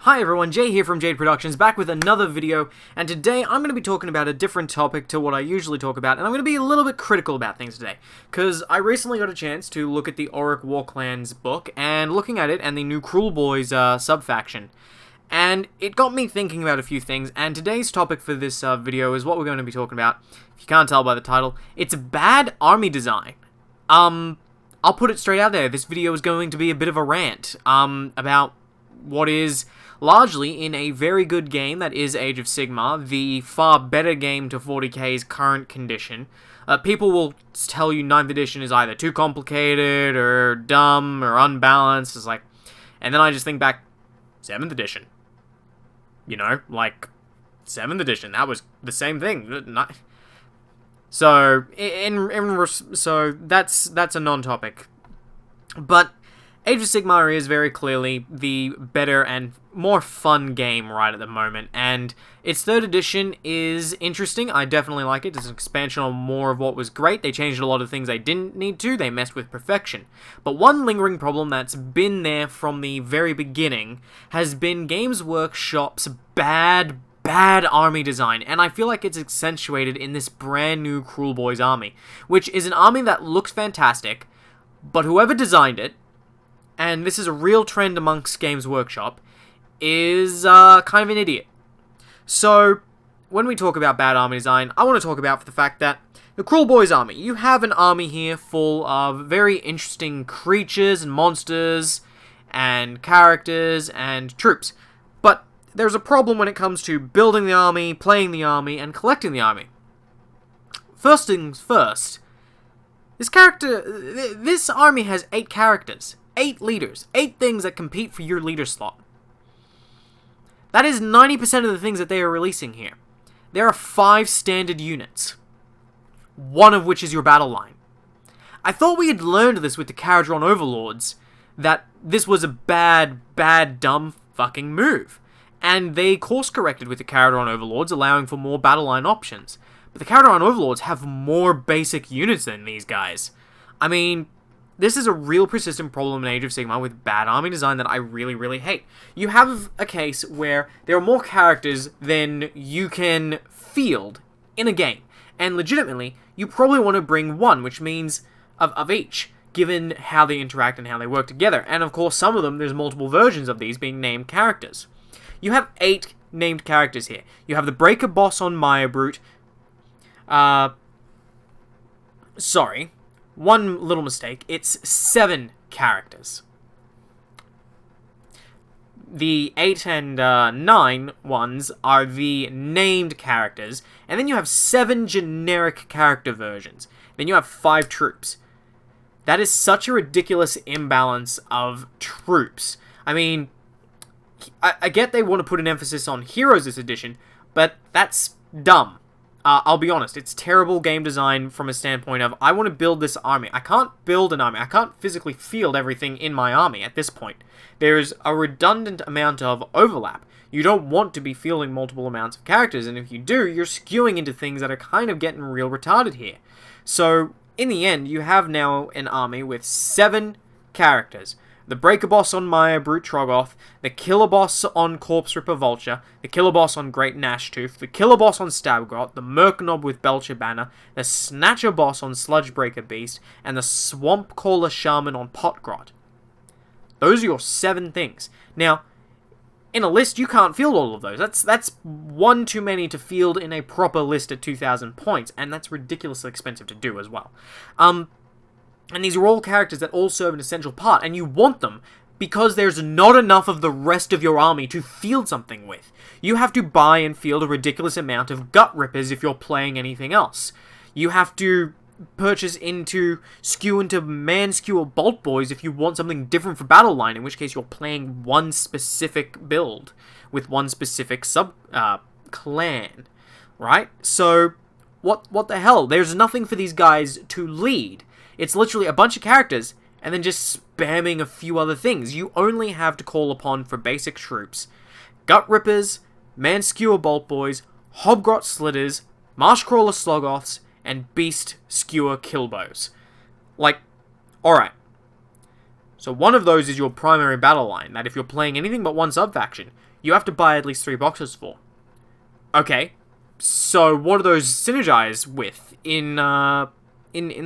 Hi everyone, Jay here from Jade Productions, back with another video, and today I'm going to be talking about a different topic to what I usually talk about, and I'm going to be a little bit critical about things today, because I recently got a chance to look at the Auric Warclans book, and looking at it, and the new Kruleboyz sub-faction, and it got me thinking about a few things, and today's topic for this video is what we're going to be talking about. If you can't tell by the title, it's bad army design. I'll put it straight out there, this video is going to be a bit of a rant, about what is largely in a very good game that is Age of Sigmar, the far better game to 40k's current condition. People will tell you 9th edition is either too complicated, or dumb, or unbalanced, it's like, and then I just think back, 7th edition. You know, like, 7th edition, that was the same thing. So, so that's a non-topic. But Age of Sigmar is very clearly the better and more fun game right at the moment, and its 3rd edition is interesting. I definitely like it. It's an expansion on more of what was great. They changed a lot of things they didn't need to. They messed with perfection. But one lingering problem that's been there from the very beginning has been Games Workshop's bad army design, and I feel like it's accentuated in this brand new Kruleboyz army, which is an army that looks fantastic, but whoever designed it, and this is a real trend amongst Games Workshop, is kind of an idiot. So, when we talk about bad army design, I want to talk about the fact that the Kruleboyz army, you have an army here full of very interesting creatures and monsters and characters and troops. But there's a problem when it comes to building the army, playing the army, and collecting the army. First things first, this army has 8 characters. 8 leaders. 8 things that compete for your leader slot. That is 90% of the things that they are releasing here. There are 5 standard units. One of which is your battle line. I thought we had learned this with the Kharadron Overlords, that this was a bad, dumb fucking move. And they course-corrected with the Kharadron Overlords, allowing for more battle line options. But the Kharadron Overlords have more basic units than these guys. I mean, this is a real persistent problem in Age of Sigmar with bad army design that I really hate. You have a case where there are more characters than you can field in a game. And legitimately, you probably want to bring one, which means of each, given how they interact and how they work together. And of course, some of them, there's multiple versions of these being named characters. You have 8 named characters here. You have the Breaker Boss on Maya Brute. Sorry. One little mistake, it's 7 characters. The 8 and 9 ones are the named characters, and then you have 7 generic character versions. Then you have 5 troops. That is such a ridiculous imbalance of troops. I mean, I get they want to put an emphasis on heroes this edition, but that's dumb. I'll be honest, it's terrible game design from a standpoint of, I want to build this army. I can't build an army. I can't physically field everything in my army at this point. There's a redundant amount of overlap. You don't want to be fielding multiple amounts of characters, and if you do, you're skewing into things that are kind of getting real retarded here. So, in the end, you have now an army with 7 characters. The Breaker Boss on Maya Brute Troggoth, the Killer Boss on Corpse Ripper Vulture, the Killer Boss on Great Gnashtooth, the Killer Boss on Stabgrot, the Merknob with Belcher Banner, the Snatcher Boss on Sludgebreaker Beast, and the Swamp Caller Shaman on Potgrot. Those are your 7 things. Now, in a list, you can't field all of those. That's one too many to field in a proper list at 2,000 points, and that's ridiculously expensive to do as well. And these are all characters that all serve an essential part, and you want them because there's not enough of the rest of your army to field something with. You have to buy and field a ridiculous amount of Gut Rippers if you're playing anything else. You have to skew into Man-Skew or Bolt Boys if you want something different for battle line, in which case you're playing one specific build with one specific clan, right? So, what the hell? There's nothing for these guys to lead. It's literally a bunch of characters, and then just spamming a few other things. You only have to call upon for basic troops Gut Rippers, Man-Skewer Bolt Boys, Hobgrot Slitters, Marshcrawler Sloggoths, and Beast Skewer Killbows. Like, alright. So one of those is your primary battle line, that if you're playing anything but one sub-faction, you have to buy at least 3 boxes for. Okay, so what are those synergize with in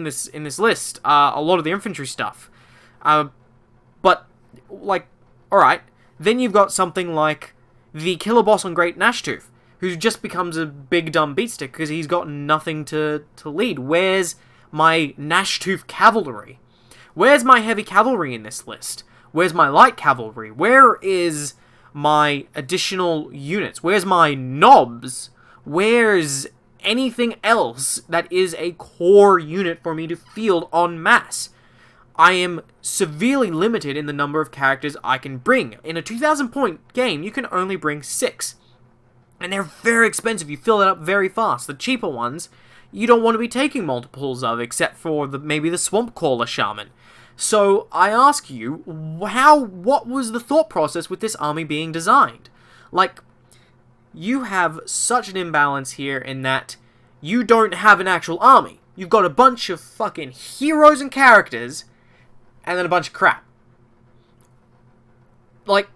this list? A lot of the infantry stuff. But, like, alright, then you've got something like the killer boss on Great Nashtooth, who just becomes a big dumb beatstick because he's got nothing to lead. Where's my Nashtooth cavalry? Where's my heavy cavalry in this list? Where's my light cavalry? Where is my additional units? Where's my knobs? Where's anything else that is a core unit for me to field en masse? I am severely limited in the number of characters I can bring. In a 2,000 point game, you can only bring 6. And they're very expensive. You fill it up very fast. The cheaper ones, you don't want to be taking multiples of, except for maybe the Swamp Caller Shaman. So, I ask you, what was the thought process with this army being designed? Like, you have such an imbalance here in that you don't have an actual army. You've got a bunch of fucking heroes and characters, and then a bunch of crap. Like,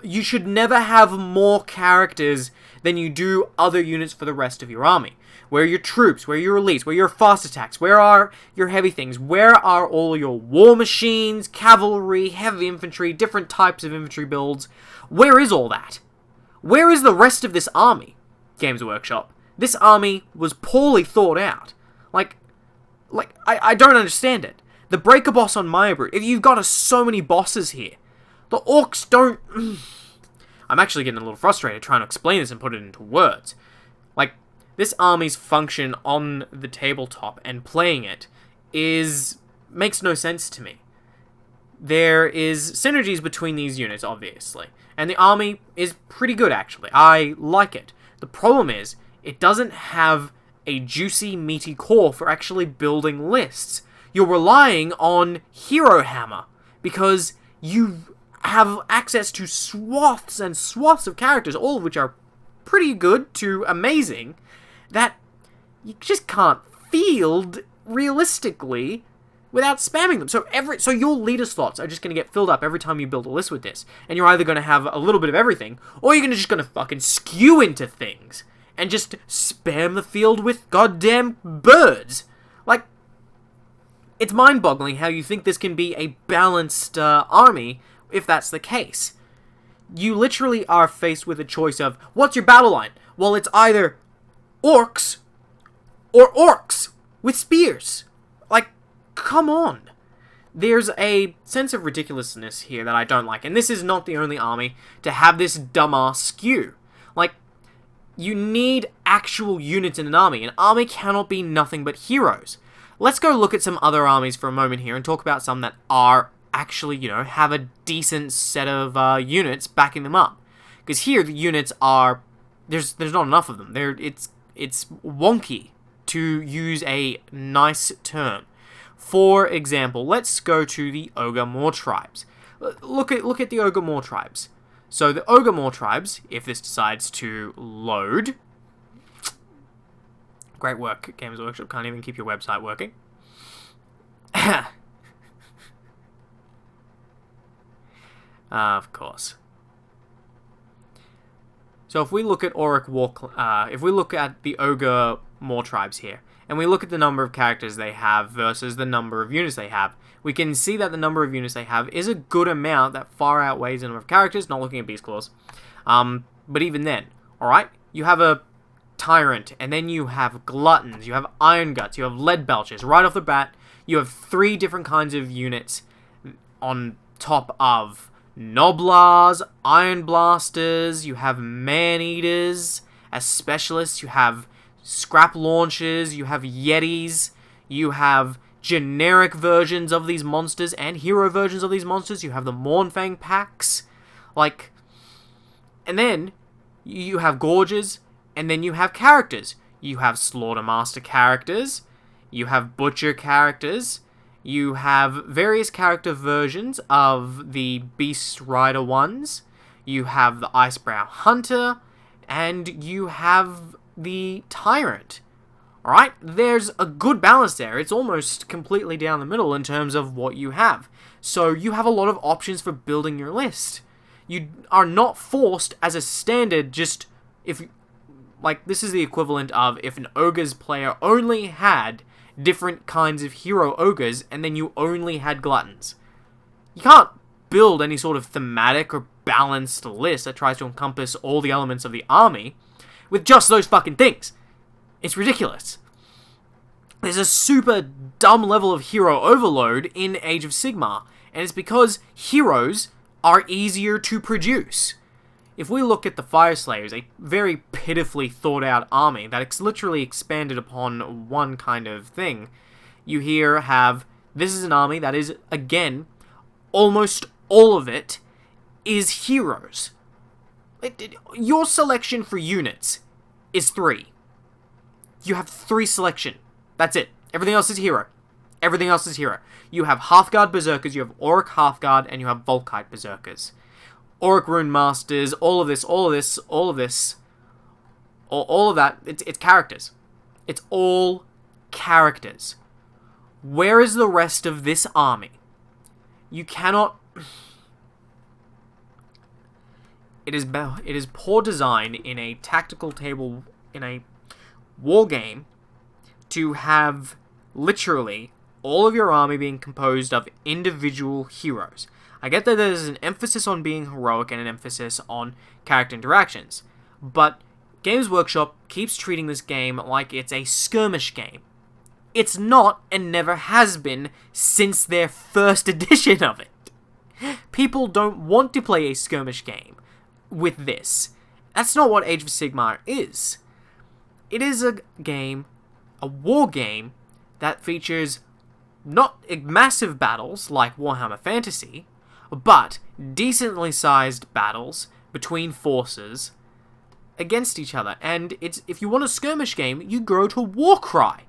you should never have more characters than you do other units for the rest of your army. Where are your troops? Where are your elites? Where are your fast attacks? Where are your heavy things? Where are all your war machines, cavalry, heavy infantry, different types of infantry builds? Where is all that? Where is the rest of this army? Games Workshop. This army was poorly thought out. I don't understand it. The Breaker boss on Maya Brute. If you've got so many bosses here, the orcs don't... I'm actually getting a little frustrated trying to explain this and put it into words. Like, this army's function on the tabletop and playing it makes no sense to me. There is synergies between these units, obviously. And the army is pretty good, actually. I like it. The problem is, it doesn't have a juicy, meaty core for actually building lists. You're relying on Hero Hammer, because you have access to swaths and swaths of characters, all of which are pretty good to amazing, that you just can't field realistically without spamming them. So your leader slots are just going to get filled up every time you build a list with this. And you're either going to have a little bit of everything, or you're just going to fucking skew into things and just spam the field with goddamn birds. Like, it's mind-boggling how you think this can be a balanced army if that's the case. You literally are faced with a choice of, what's your battle line? Well, it's either orcs or orcs with spears. Like, come on. There's a sense of ridiculousness here that I don't like. And this is not the only army to have this dumbass skew. Like, you need actual units in an army. An army cannot be nothing but heroes. Let's go look at some other armies for a moment here and talk about some that are actually, have a decent set of units backing them up. Because here, the units are... There's not enough of them. It's wonky, to use a nice term. For example, let's go to the Ogre Moor tribes. Look at the Ogre Moor tribes. So the Ogre Moor tribes, if this decides to load... Great work, Games Workshop. Can't even keep your website working. Of course. So if we look at if we look at the Ogre Moor tribes here, and we look at the number of characters they have versus the number of units they have, we can see that the number of units they have is a good amount that far outweighs the number of characters, not looking at Beast Claws. But even then, alright, you have a Tyrant, and then you have Gluttons, you have Iron Guts, you have Lead Belchers. Right off the bat, you have 3 different kinds of units on top of Noblars, Iron Blasters, you have Man-Eaters as specialists, you have Scrap Launchers, you have Yetis, you have generic versions of these monsters and hero versions of these monsters, you have the Mournfang packs, like, and then you have Gorges, and then you have characters. You have Slaughtermaster characters, you have Butcher characters, you have various character versions of the Beast Rider ones, you have the Icebrow Hunter, and you have the Tyrant. Alright, there's a good balance there. It's almost completely down the middle in terms of what you have. So you have a lot of options for building your list. You are not forced as a standard just if... Like, this is the equivalent of if an ogres player only had different kinds of hero ogres and then you only had gluttons. You can't build any sort of thematic or balanced list that tries to encompass all the elements of the army with just those fucking things. It's ridiculous. There's a super dumb level of hero overload in Age of Sigmar, and it's because heroes are easier to produce. If we look at the Fireslayers, a very pitifully thought out army that literally expanded upon one kind of thing, you here have, this is an army that is, again, almost all of it is heroes. Your selection for units is 3. You have 3 selection. That's it. Everything else is hero. Everything else is hero. You have Hearthguard Berserkers, you have Auric Hearthguard, and you have Volkite Berserkers. Auric Rune Masters, all of that, it's characters. It's all characters. Where is the rest of this army? You cannot... It is poor design in a tactical table, in a war game, to have literally all of your army being composed of individual heroes. I get that there's an emphasis on being heroic and an emphasis on character interactions, but Games Workshop keeps treating this game like it's a skirmish game. It's not, and never has been, since their first edition of it. People don't want to play a skirmish game with this. That's not what Age of Sigmar is. It is a game, a war game, that features not massive battles like Warhammer Fantasy, but decently sized battles between forces against each other. And it's, if you want a skirmish game, you go to Warcry.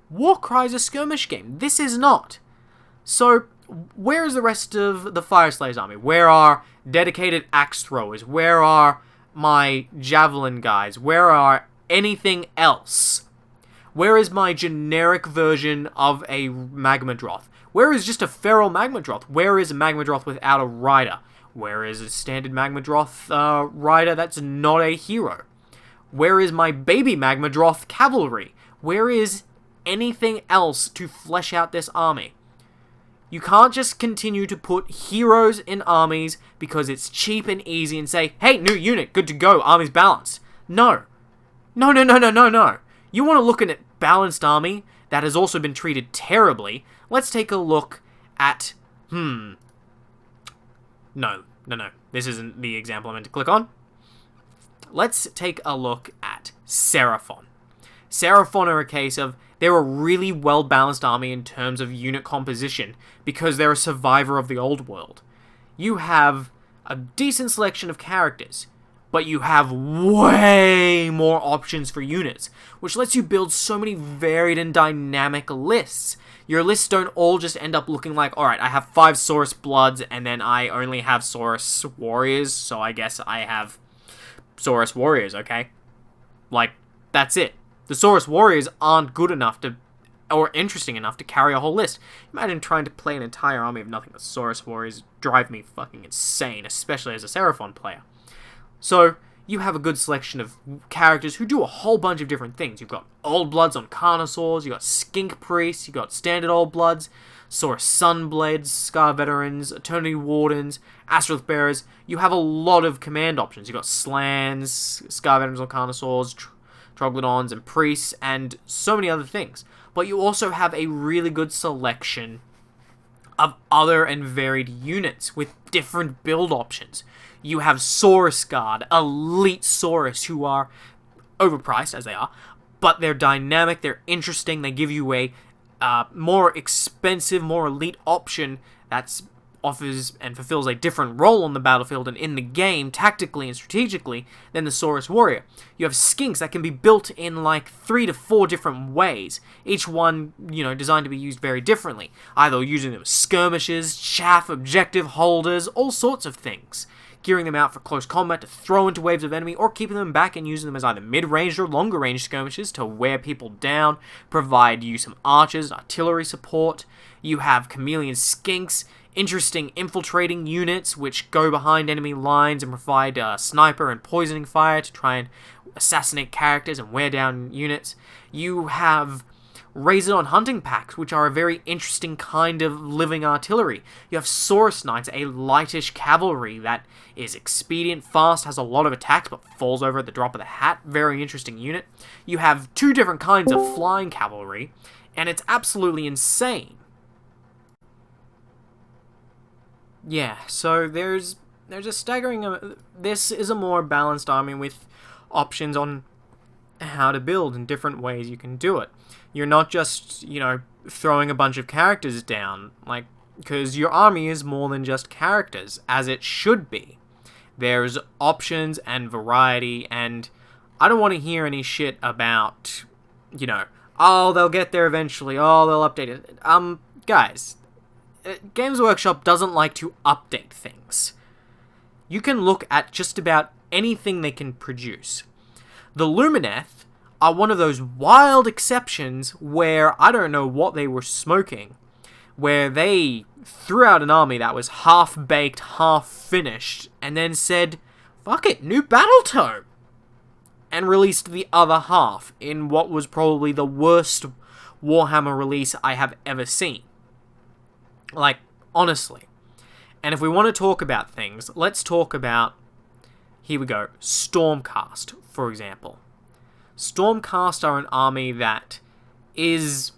Warcry is a skirmish game. This is not. So, where is the rest of the Fireslayers army? Where are dedicated axe throwers? Where are my javelin guys? Where are anything else? Where is my generic version of a Magmadroth? Where is just a feral Magmadroth? Where is a Magmadroth without a rider? Where is a standard Magmadroth rider that's not a hero? Where is my baby Magmadroth cavalry? Where is anything else to flesh out this army? You can't just continue to put heroes in armies because it's cheap and easy and say, hey, new unit, good to go, army's balanced. No. No. You want to look at a balanced army that has also been treated terribly? Let's take a look at... No. This isn't the example I meant to click on. Let's take a look at Seraphon. Seraphon are a case of... They're a really well-balanced army in terms of unit composition because they're a survivor of the old world. You have a decent selection of characters, but you have way more options for units, which lets you build so many varied and dynamic lists. Your lists don't all just end up looking like, alright, I have 5 Saurus Bloods, and then I only have Saurus Warriors, so I guess I have Saurus Warriors, okay? Like, that's it. The Saurus Warriors aren't good enough to, or interesting enough to carry a whole list. Imagine trying to play an entire army of nothing but Saurus Warriors drive me fucking insane, especially as a Seraphon player. So, you have a good selection of characters who do a whole bunch of different things. You've got Old Bloods on Carnosaurs, you've got Skink Priests, you've got Standard Old Bloods, Saurus Sunblades, Scar Veterans, Eternity Wardens, Azeroth Bearers. You have a lot of command options. You've got Slans, Scar Veterans on Carnosaurs, Troglodons and Priests, and so many other things. But you also have a really good selection of other and varied units with different build options. You have Saurus Guard, elite Saurus, who are overpriced, as they are, but they're dynamic, they're interesting, they give you a more expensive, more elite option that offers and fulfills a different role on the battlefield and in the game, tactically and strategically, than the Saurus Warrior. You have Skinks that can be built in like 3 to 4 different ways, each one, designed to be used very differently, either using them as skirmishers, chaff, objective holders, all sorts of things. Gearing them out for close combat to throw into waves of enemy, or keeping them back and using them as either mid-range or longer-range skirmishes to wear people down, provide you some archers, artillery support. You have Chameleon Skinks interesting infiltrating units which go behind enemy lines and provide sniper and poisoning fire to try and assassinate characters and wear down units. You have Razor hunting packs, which are a very interesting kind of living artillery. You have Saurus Knights, a lightish cavalry that is expedient, fast, has a lot of attacks, but falls over at the drop of the hat. Very interesting unit. You have 2 different kinds of flying cavalry, and it's absolutely insane. Yeah, so there's a staggering... This is a more balanced army with options on how to build and different ways you can do it. You're not just, throwing a bunch of characters down, because your army is more than just characters, as it should be. There's options and variety, and I don't want to hear any shit about, oh, they'll get there eventually, oh, they'll update it. Guys, Games Workshop doesn't like to update things. You can look at just about anything they can produce. The Lumineth are one of those wild exceptions where I don't know what they were smoking, where they threw out an army that was half-baked, half-finished, and then said, fuck it, new battle tome, and released the other half in what was probably the worst Warhammer release I have ever seen. Honestly. And if we want to talk about things, let's talk about, here we go, Stormcast, for example. Stormcast are an army that is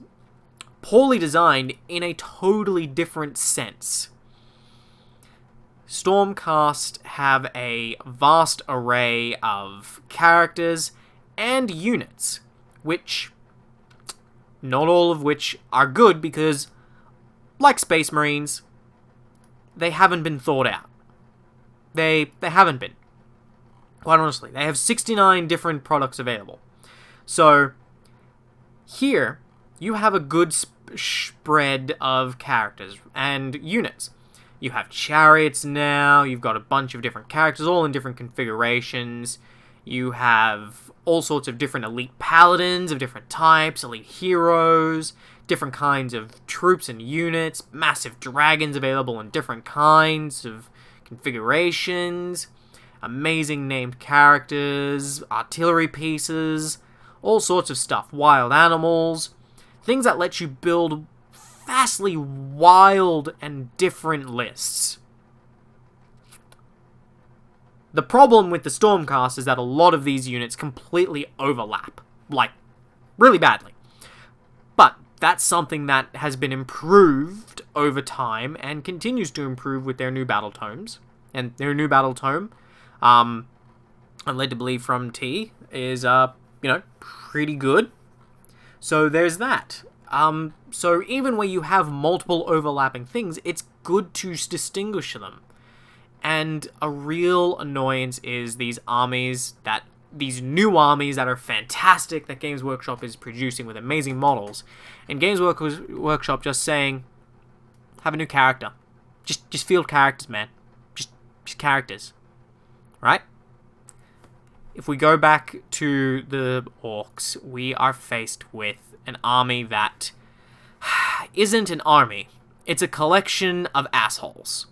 poorly designed in a totally different sense. Stormcast have a vast array of characters and units, which, not all of which are good because, like Space Marines, they haven't been thought out. They haven't been. Quite honestly, they have 69 different products available. So, here, you have a good spread of characters and units. You have chariots now, you've got a bunch of different characters, all in different configurations. You have all sorts of different elite paladins of different types, elite heroes, different kinds of troops and units, massive dragons available in different kinds of configurations, amazing named characters, artillery pieces, all sorts of stuff, wild animals, things that let you build vastly wild and different lists. The problem with the Stormcast is that a lot of these units completely overlap, really badly. But that's something that has been improved over time and continues to improve with their new battle tomes. And their new battle tome, I'm led to believe from T, is, pretty good. So there's that. So even where you have multiple overlapping things, it's good to distinguish them. And a real annoyance is these new armies that are fantastic that Games Workshop is producing with amazing models, and Games Workshop just saying, have a new character. Just field characters, man. Just characters. Right? If we go back to the Orcs, we are faced with an army that isn't an army. It's a collection of assholes,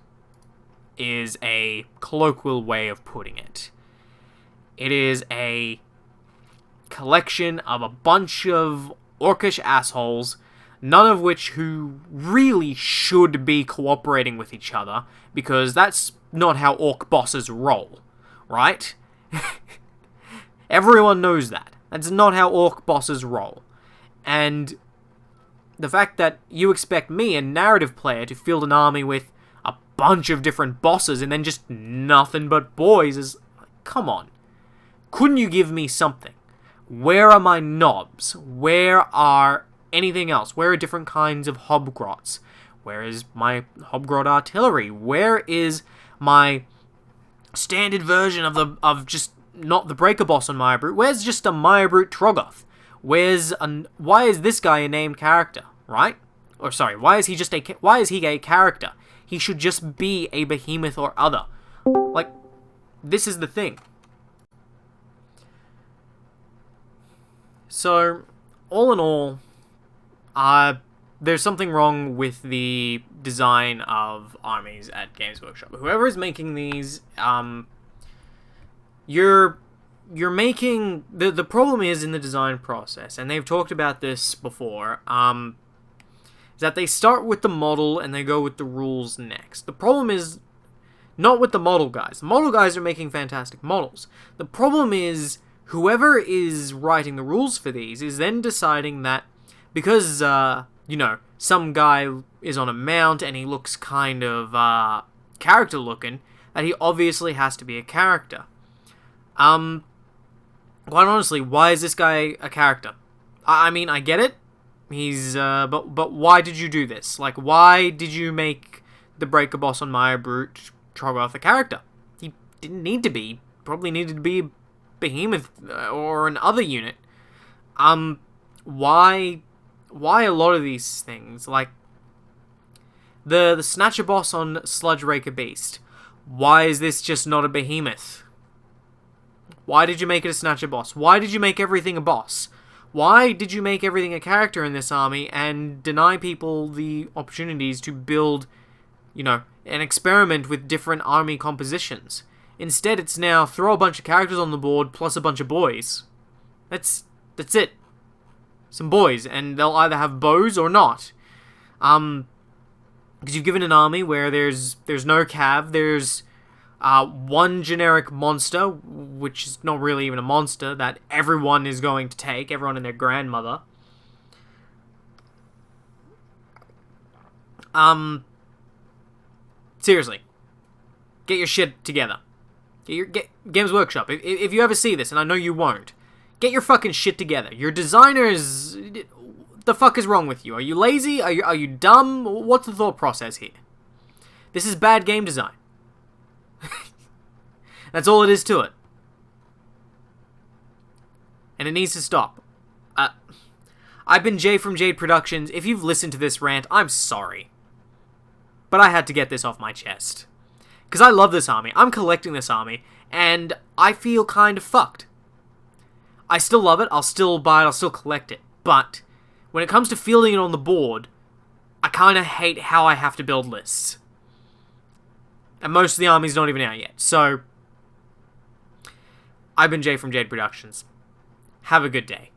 is a colloquial way of putting it. It is a collection of a bunch of orcish assholes, none of which who really should be cooperating with each other, because that's not how orc bosses roll, right? Everyone knows that. That's not how orc bosses roll. And the fact that you expect me, a narrative player, to field an army with a bunch of different bosses and then just nothing but boys is... Come on. Couldn't you give me something? Where are my knobs? Where are anything else? Where are different kinds of hobgrots? Where is my hobgrot artillery? Where is my standard version of just not the breaker boss on Maya Brute? Where's just a Maya Brute Troggoth? Why is this guy a named character, right? Or sorry, why is he a character? He should just be a behemoth or other. This is the thing. So, all in all, there's something wrong with the design of armies at Games Workshop. Whoever is making these, you're making the problem is in the design process, and they've talked about this before. Is that they start with the model and they go with the rules next. The problem is not with the model guys. The model guys are making fantastic models. The problem is whoever is writing the rules for these is then deciding that because, you know, some guy is on a mount and he looks kind of, character looking, that he obviously has to be a character. Quite honestly, why is this guy a character? I mean, I get it. He's, but why did you do this? Like, why did you make the Breaker boss on Maya Brute Troggoth a character? He didn't need to be. Probably needed to be a Behemoth or an other unit. Why a lot of these things? Like, the Snatcher boss on Sludge Raker Beast. Why is this just not a Behemoth? Why did you make it a Snatcher boss? Why did you make everything a boss? Why did you make everything a character in this army and deny people the opportunities to build, you know, an experiment with different army compositions? Instead, it's now throw a bunch of characters on the board plus a bunch of boys. That's it. Some boys, and they'll either have bows or not. Because you've given an army where there's no cav, there's one generic monster, which is not really even a monster, that everyone is going to take, everyone and their grandmother. Seriously. Get your shit together. Get Games Workshop. If you ever see this, and I know you won't, get your fucking shit together. Your designers... The fuck is wrong with you? Are you lazy? Are you dumb? What's the thought process here? This is bad game design. That's all it is to it. And it needs to stop. I've been Jay from Jade Productions. If you've listened to this rant, I'm sorry. But I had to get this off my chest. Because I love this army. I'm collecting this army. And I feel kind of fucked. I still love it. I'll still buy it. I'll still collect it. But when it comes to fielding it on the board, I kind of hate how I have to build lists. And most of the army's not even out yet. So, I've been Jay from Jade Productions. Have a good day.